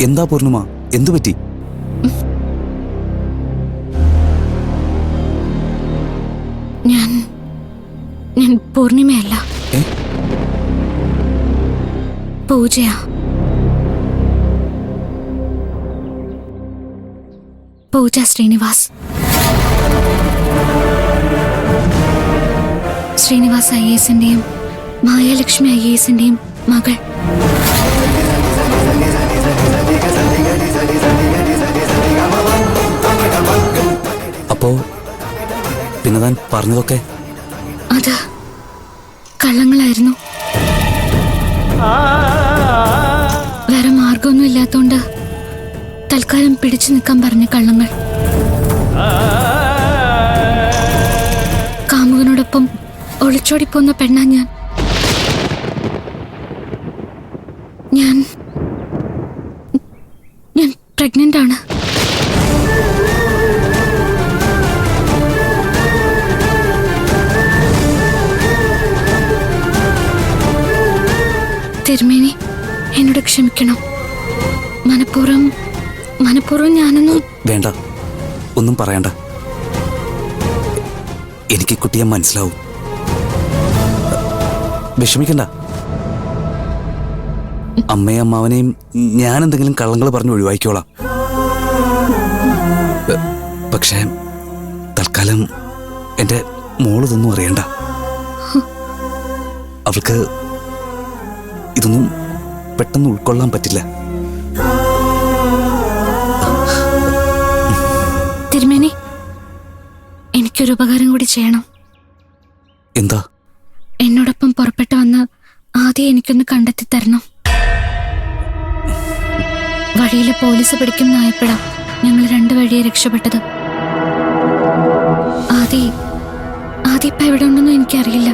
എന്താ പൂർണിമ, എന്തു പറ്റി? ഞാൻ പൂർണിമയല്ല, പൂജയാ. പൂജ ശ്രീനിവാസ്. ശ്രീനിവാസ് IASന്റെയും മായാലക്ഷ്മി IASന്റെയും മകൾ. അപ്പോ പിന്നെ താൻ പറഞ്ഞതൊക്കെ അത് കള്ളങ്ങളായിരുന്നു. വേറെ മാർഗമൊന്നും ഇല്ലാത്തോണ്ട് തൽക്കാലം പിടിച്ചു നിൽക്കാൻ പറഞ്ഞ കള്ളങ്ങൾ. കാമുകനോടൊപ്പം ഒളിച്ചോടിപ്പോന്ന പെണ്ണാ ഞാൻ പ്രഗ്നന്റ് ആണ്. തിരുമേനി, എന്നോട് ക്ഷമിക്കണം. മനഃപൂർവ്വം ഞാനൊന്നും. വേണ്ട, ഒന്നും പറയണ്ട. എനിക്ക് കുട്ടിയെ മനസ്സിലാവും. വിഷമിക്കണ്ട. അമ്മയും അമ്മാവനെയും ഞാൻ എന്തെങ്കിലും കള്ളങ്ങൾ പറഞ്ഞ് ഒഴിവാക്കിക്കോളാം. പക്ഷേ തൽക്കാലം എൻ്റെ മോളിതൊന്നും അറിയണ്ട. അവൾക്ക് ഇതൊന്നും പെട്ടെന്ന് ഉൾക്കൊള്ളാൻ പറ്റില്ല. തിരുമേനി, എനിക്കൊരു ഉപകാരം കൂടി ചെയ്യണം. എന്താ? എന്നോടൊപ്പം പുറപ്പെട്ടു വന്ന് ആദ്യം എനിക്കൊന്ന് കണ്ടെത്തി തരണം. വഴിയിലെ പോലീസ് പിടിക്കുന്നായപ്പോഴാ ഞങ്ങൾ 2 വഴിയെ രക്ഷപ്പെട്ടത്. ആദ്യം ഇപ്പൊ എവിടെ ഉണ്ടെന്നും എനിക്കറിയില്ല.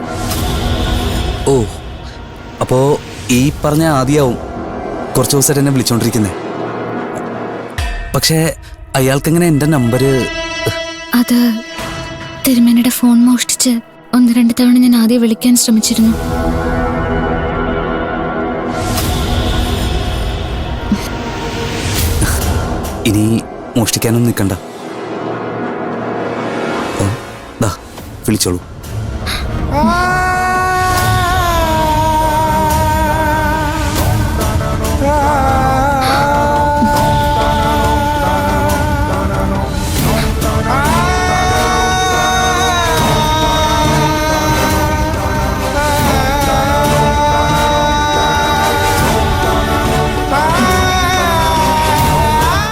ഓ, അപ്പോ ഈ പറഞ്ഞ ആദ്യാവും കുറച്ചു ദിവസമായിട്ട് എന്നെ വിളിച്ചോണ്ടിരിക്കുന്നേ. പക്ഷേ അയാൾക്കെങ്ങനെ എൻ്റെ നമ്പര്? അത് തിരുമേനിയുടെ ഫോൺ മോഷ്ടിച്ച് 1-2 തവണ ഞാൻ ആദ്യം വിളിക്കാൻ ശ്രമിച്ചിരുന്നു. ഇനി മോഷ്ടിക്കാനൊന്നും നിൽക്കണ്ട. ദാ വിളിച്ചോളൂ.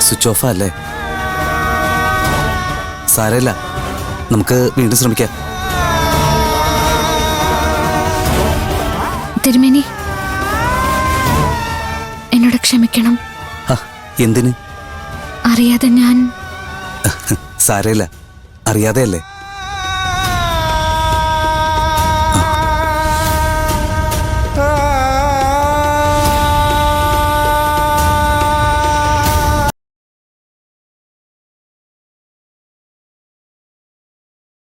സ്വിച്ച് ഓഫ് അല്ലേ? സാരമില്ല, നമുക്ക് വീണ്ടും ശ്രമിക്കാം. തിരുമേനി, എന്നോട് ക്ഷമിക്കണം. എന്തിന്? അറിയാതെ ഞാൻ. സാരമില്ല, അറിയാതെ അല്ലേ.